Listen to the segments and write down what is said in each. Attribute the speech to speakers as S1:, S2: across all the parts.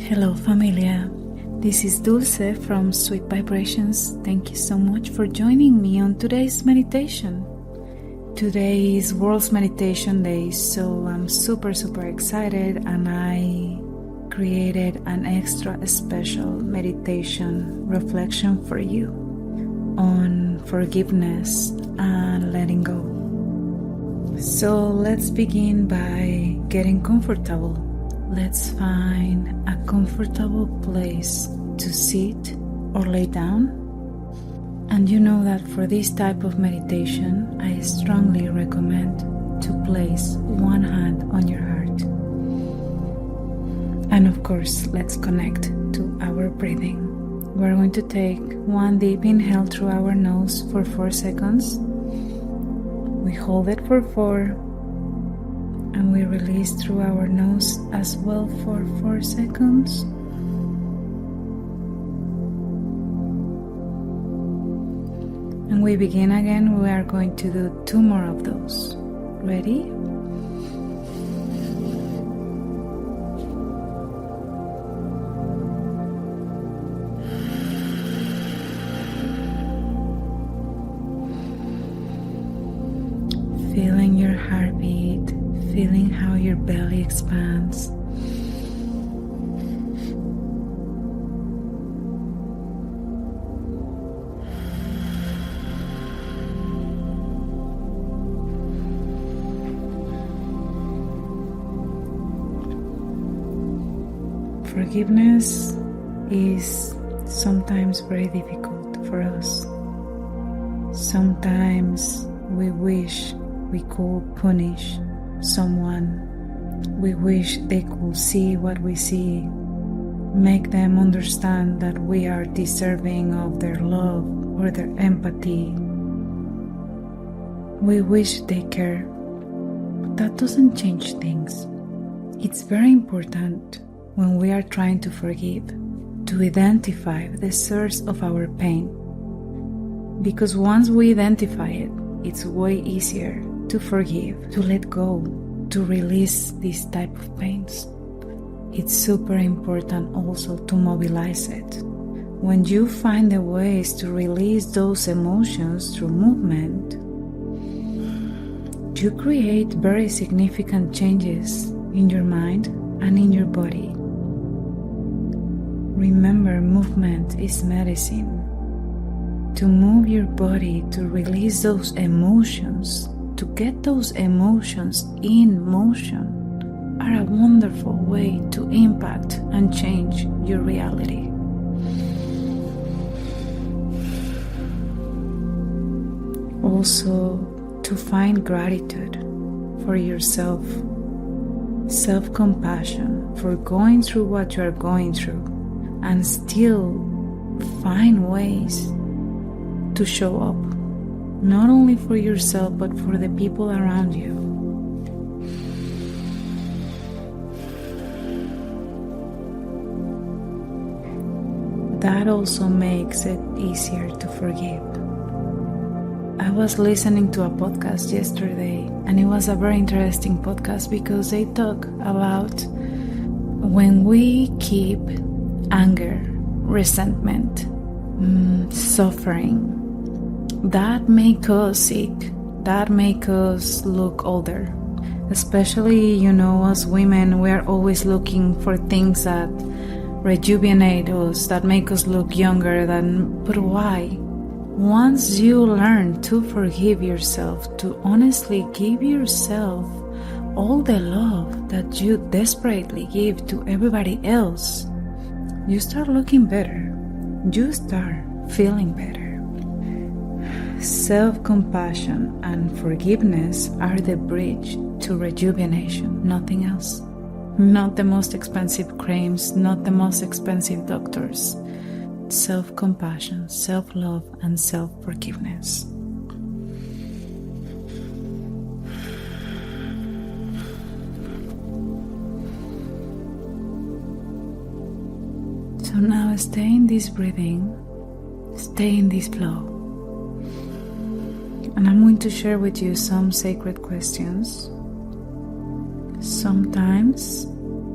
S1: Hello familia, this is Dulce from Sweet Vibrations. Thank you so much for joining me on today's meditation. Today is World's Meditation Day, so I'm super excited, and I created an extra special meditation reflection for you on forgiveness and letting go. So let's begin by getting comfortable. Let's find a comfortable place to sit or lay down. And you know that for this type of meditation, I strongly recommend to place one hand on your heart. And of course, let's connect to our breathing. We're going to take one deep inhale through our nose for 4 seconds. We hold it for 4. And we release through our nose as well for 4 seconds. And we begin again. We are going to do 2 more of those. Ready? Feeling your heartbeat. Feeling how your belly expands. Forgiveness is sometimes very difficult for us. Sometimes we wish we could punish someone. We wish they could see what we see, make them understand that we are deserving of their love or their empathy. We wish they care, but that doesn't change things. It's very important when we are trying to forgive to identify the source of our pain, because once we identify it, it's way easier to forgive, to let go, to release these type of pains. It's super important also to mobilize it. When you find the ways to release those emotions through movement, you create very significant changes in your mind and in your body. Remember, movement is medicine. To move your body, to release those emotions, to get those emotions in motion, are a wonderful way to impact and change your reality. Also, to find gratitude for yourself, self-compassion for going through what you are going through, and still find ways to show up, not only for yourself but for the people around you. That also makes it easier to forgive. I was listening to a podcast yesterday, and it was a very interesting podcast because they talk about when we keep anger, resentment, suffering, that make us sick, that make us look older. Especially, as women, we are always looking for things that rejuvenate us, that make us look younger. But why? Once you learn to forgive yourself, to honestly give yourself all the love that you desperately give to everybody else, you start looking better. You start feeling better. Self-compassion and forgiveness are the bridge to rejuvenation, nothing else. Not the most expensive creams, not the most expensive doctors. Self-compassion, self-love, and self-forgiveness. So now stay in this breathing, stay in this flow. And I'm going to share with you some sacred questions. Sometimes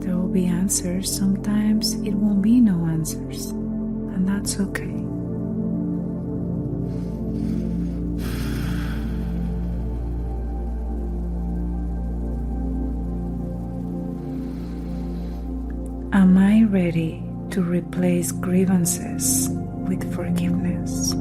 S1: There will be answers. Sometimes it won't be no answers, and that's okay. Am I ready to replace grievances with forgiveness?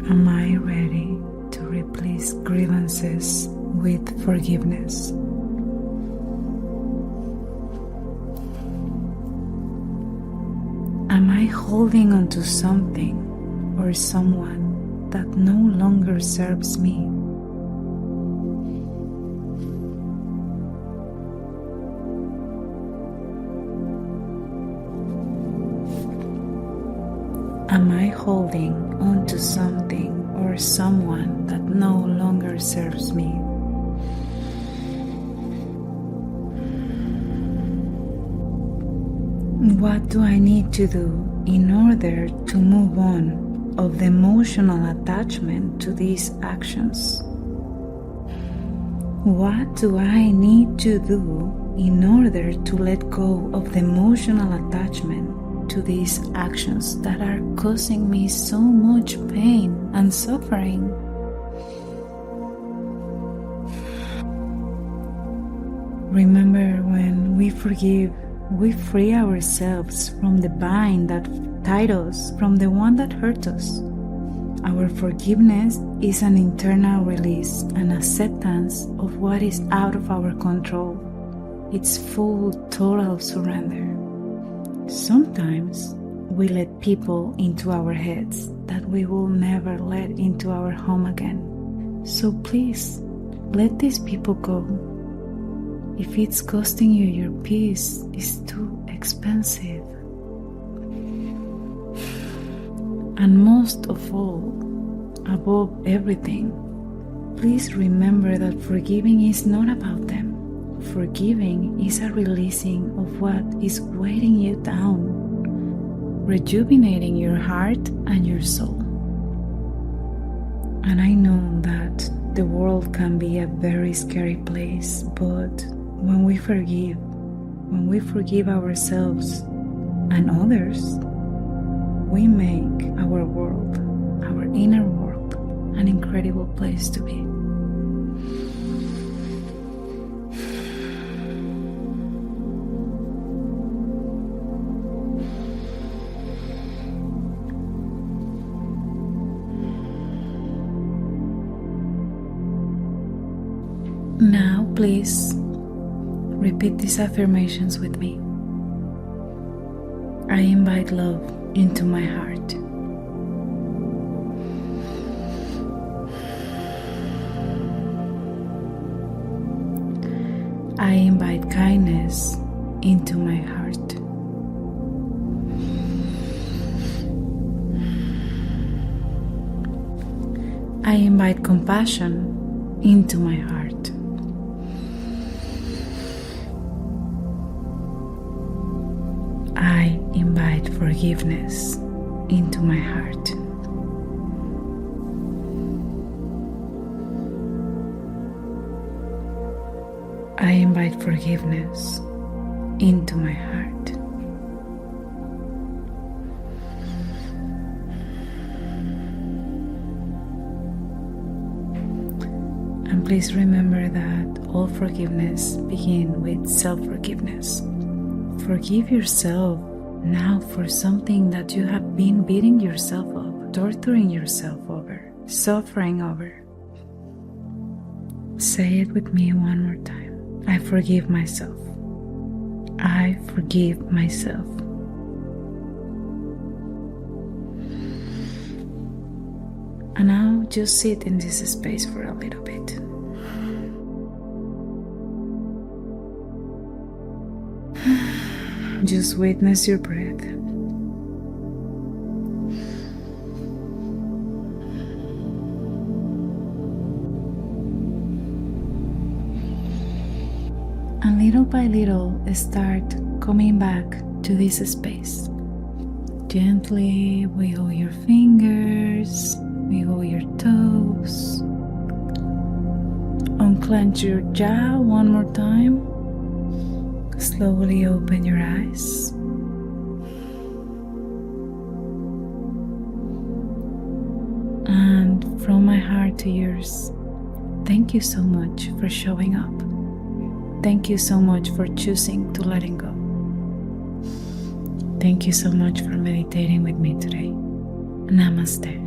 S1: Am I ready to replace grievances with forgiveness? Am I holding on to something or someone that no longer serves me? Am I holding on to something or someone that no longer serves me? What do I need to do in order to move on of the emotional attachment to these actions? What do I need to do in order to let go of the emotional attachment to these actions that are causing me so much pain and suffering? Remember, when we forgive, we free ourselves from the bind that tied us, from the one that hurt us. Our forgiveness is an internal release and acceptance of what is out of our control. It's full, total surrender. Sometimes we let people into our heads that we will never let into our home again. So please, let these people go. If it's costing you your peace, it's too expensive. And most of all, above everything, please remember that forgiving is not about them. Forgiving is a releasing of what is weighting you down, rejuvenating your heart and your soul. And I know that the world can be a very scary place, but when we forgive ourselves and others, we make our world, our inner world, an incredible place to be. Now, please repeat these affirmations with me. I invite love into my heart. I invite kindness into my heart. I invite compassion into my heart. I invite forgiveness into my heart. I invite forgiveness into my heart. And please remember that all forgiveness begins with self-forgiveness. Forgive yourself now for something that you have been beating yourself up, torturing yourself over, suffering over. Say it with me one more time. I forgive myself. I forgive myself. And now just sit in this space for a little bit. Just witness your breath. And little by little, start coming back to this space. Gently wiggle your fingers, wiggle your toes, unclench your jaw one more time, slowly open your eyes. And from my heart to yours, thank you so much for showing up. Thank you so much for choosing to letting go. Thank you so much for meditating with me today. Namaste.